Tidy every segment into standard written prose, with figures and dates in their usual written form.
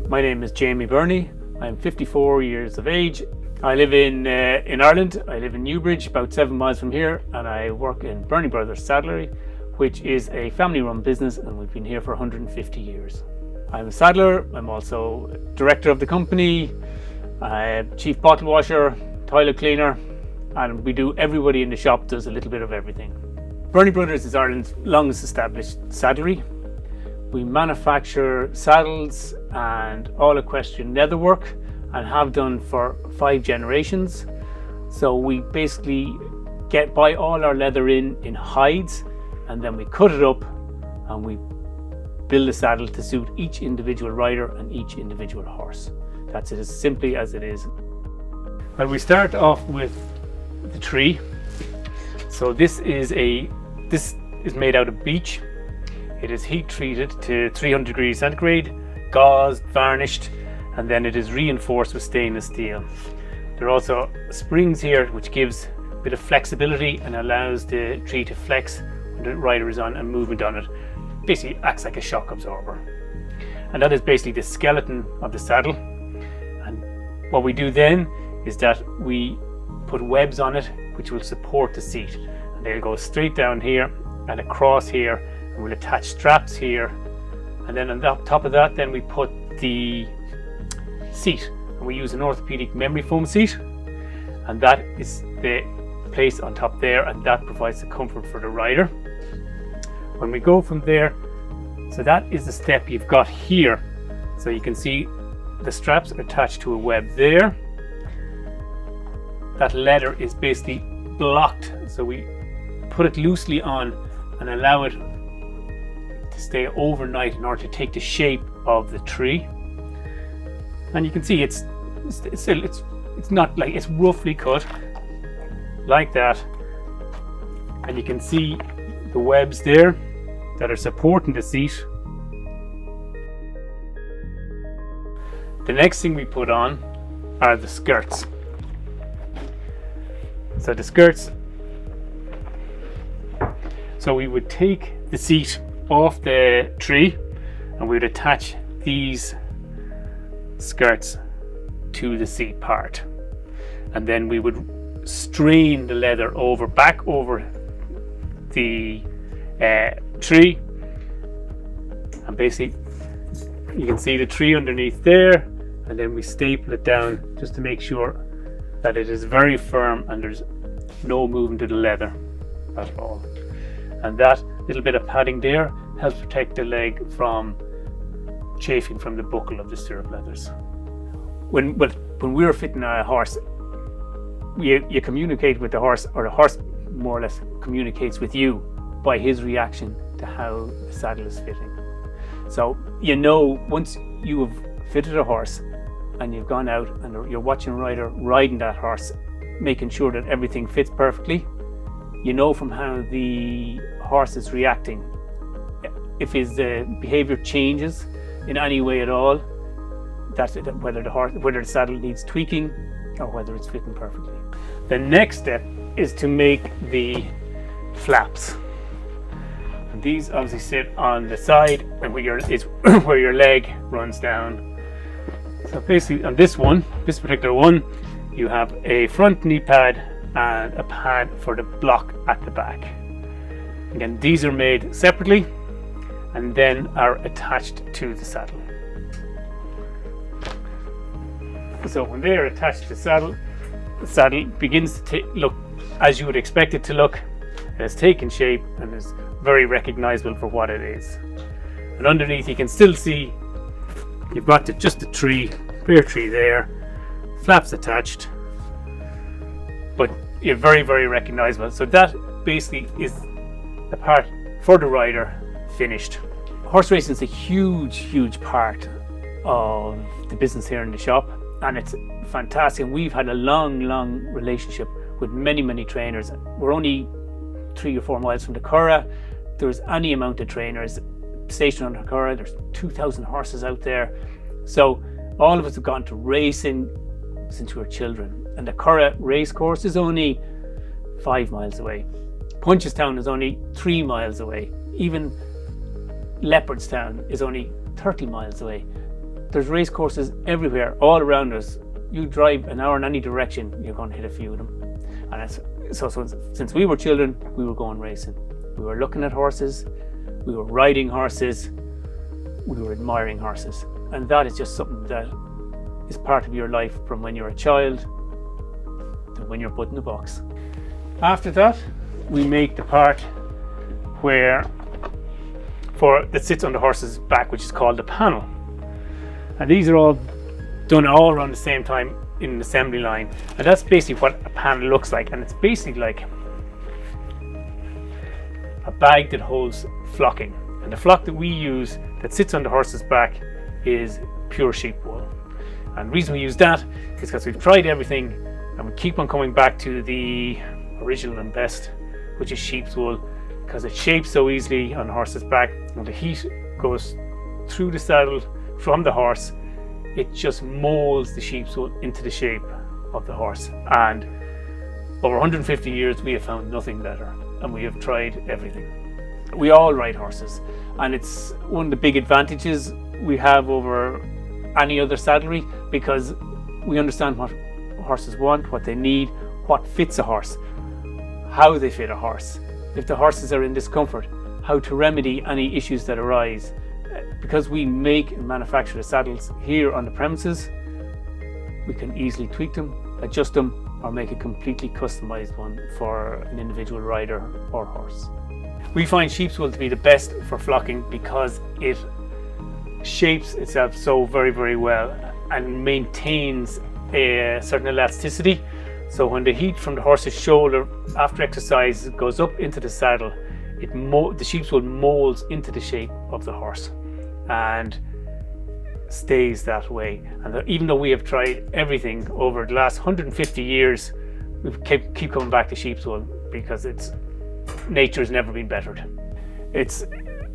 My name is Jamie Berney. I'm 54 years of age. I live in Ireland. I live in Newbridge, about 7 miles from here, and I work in Berney Brothers Saddlery, which is a family-run business, and we've been here for 150 years. I'm a saddler. I'm also director of the company, chief bottle washer, toilet cleaner, and we do. Everybody in the shop does a little bit of everything. Berney Brothers is Ireland's longest established saddlery. We manufacture saddles and all equestrian leatherwork and have done for 5 generations. So we basically buy all our leather in hides, and then we cut it up and we build a saddle to suit each individual rider and each individual horse. That's it, as simply as it is. Well, we start off with the tree. So this is made out of beech. It is heat treated to 300 degrees centigrade, gauzed, varnished, and then it is reinforced with stainless steel. There are also springs here which gives a bit of flexibility and allows the tree to flex when the rider is on and movement on it. Basically acts like a shock absorber. And that is basically the skeleton of the saddle. And what we do then is that we put webs on it which will support the seat. And they'll go straight down here and across here, and we'll attach straps here. And then on the top of that, then we put the seat. And we use an orthopedic memory foam seat. And that is the place on top there, and that provides the comfort for the rider. When we go from there, so that is the step you've got here. So you can see the straps are attached to a web there. That leather is basically blocked, so we put it loosely on and allow it to stay overnight in order to take the shape of the tree. And you can see it's not like, it's roughly cut like that, and you can see the webs there that are supporting the seat. The next thing we put on are the skirts. So the skirts, so we would take the seat off the tree and we would attach these skirts to the seat part, and then we would strain the leather back over the tree, and basically you can see the tree underneath there, and then we staple it down just to make sure that it is very firm and there's no movement of the leather at all. And that little bit of padding there helps protect the leg from chafing from the buckle of the stirrup leathers. When we're fitting a horse, you communicate with the horse, or the horse more or less communicates with you by his reaction to how the saddle is fitting. So you know, once you have fitted a horse and you've gone out and you're watching a rider riding that horse, making sure that everything fits perfectly, you know from how the horse is reacting, if his behavior changes in any way at all, that's it, whether the saddle needs tweaking or whether it's fitting perfectly. The next step is to make the flaps. And these obviously sit on the side, and where your leg runs down. So basically on this particular one, you have a front knee pad and a pad for the block at the back. Again, these are made separately and then are attached to the saddle. So when they are attached to the saddle begins to look as you would expect it to look. It has taken shape and is very recognizable for what it is. And underneath you can still see you've got just the tree, bare tree there, flaps attached, but you're very, very recognizable. So that basically is the part for the rider finished. Horse racing is a huge, huge part of the business here in the shop, and it's fantastic. And we've had a long, long relationship with many, many trainers. We're only 3 or 4 miles from the Curragh. There's any amount of trainers stationed on the Curragh. There's 2,000 horses out there. So all of us have gone to racing since we were children. And the Curragh race course is only 5 miles away. Punchestown is only 3 miles away. Even Leopardstown is only 30 miles away. There's race courses everywhere, all around us. You drive an hour in any direction, you're going to hit a few of them. And so since we were children, we were going racing. We were looking at horses, we were riding horses, we were admiring horses. And that is just something that is part of your life from when you're a child to when you're put in a box. After that, we make the part that sits on the horse's back, which is called the panel. And these are all done all around the same time in an assembly line. And that's basically what a panel looks like. And it's basically like a bag that holds flocking. And the flock that we use that sits on the horse's back is pure sheep wool. And the reason we use that is because we've tried everything and we keep on coming back to the original and best, which is sheep's wool, because it shapes so easily on the horse's back. When the heat goes through the saddle from the horse, it just molds the sheep's wool into the shape of the horse. And over 150 years, we have found nothing better, and we have tried everything. We all ride horses, and it's one of the big advantages we have over any other saddlery, because we understand what horses want, what they need, what fits a horse, how they fit a horse, if the horses are in discomfort, how to remedy any issues that arise. Because we make and manufacture the saddles here on the premises, we can easily tweak them, adjust them, or make a completely customized one for an individual rider or horse. We find sheep's wool to be the best for flocking because it shapes itself so very, very well and maintains a certain elasticity. So when the heat from the horse's shoulder after exercise goes up into the saddle, the sheep's wool molds into the shape of the horse and stays that way. And even though we have tried everything over the last 150 years, we keep coming back to sheep's wool because nature has never been bettered. It's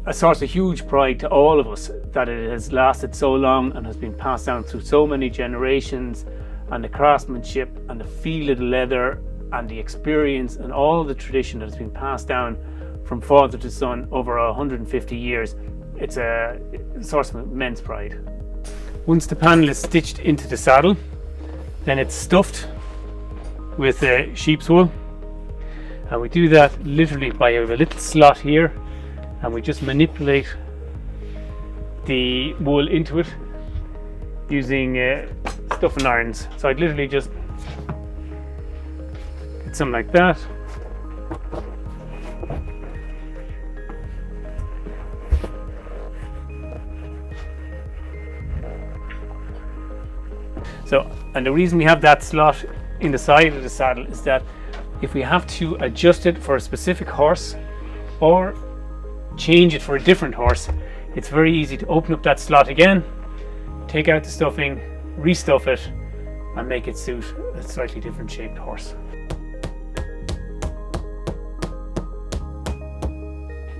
a source of huge pride to all of us that it has lasted so long and has been passed down through so many generations, and the craftsmanship and the feel of the leather and the experience and all the tradition that has been passed down from father to son over 150 years. It's a source of immense pride. Once the panel is stitched into the saddle, then it's stuffed with sheep's wool, and we do that literally by a little slot here, and we just manipulate the wool into it using stuffing irons. So I'd literally just get something like that. And the reason we have that slot in the side of the saddle is that if we have to adjust it for a specific horse or change it for a different horse, it's very easy to open up that slot again, take out the stuffing, restuff it, and make it suit a slightly different shaped horse.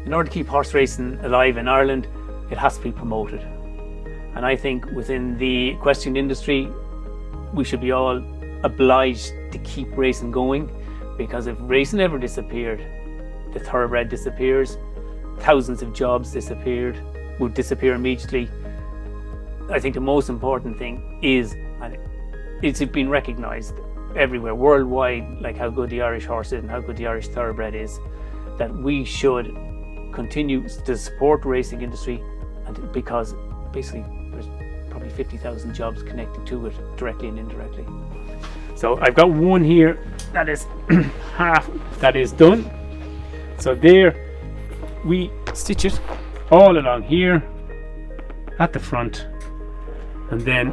In order to keep horse racing alive in Ireland, it has to be promoted. And I think within the equestrian industry, we should be all obliged to keep racing going, because if racing ever disappeared, the thoroughbred disappears, thousands of jobs would disappear immediately. I think the most important thing is, and it's been recognised everywhere worldwide, like how good the Irish horse is and how good the Irish thoroughbred is, that we should continue to support the racing industry, and because basically there's probably 50,000 jobs connected to it directly and indirectly. So I've got one here that is half that is done. So there we stitch it all along here at the front, and then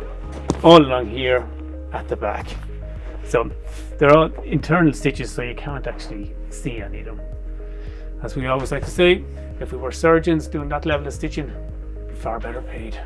all along here at the back. So they're all internal stitches, so you can't actually see any of them. As we always like to say, if we were surgeons doing that level of stitching, we'd be far better paid.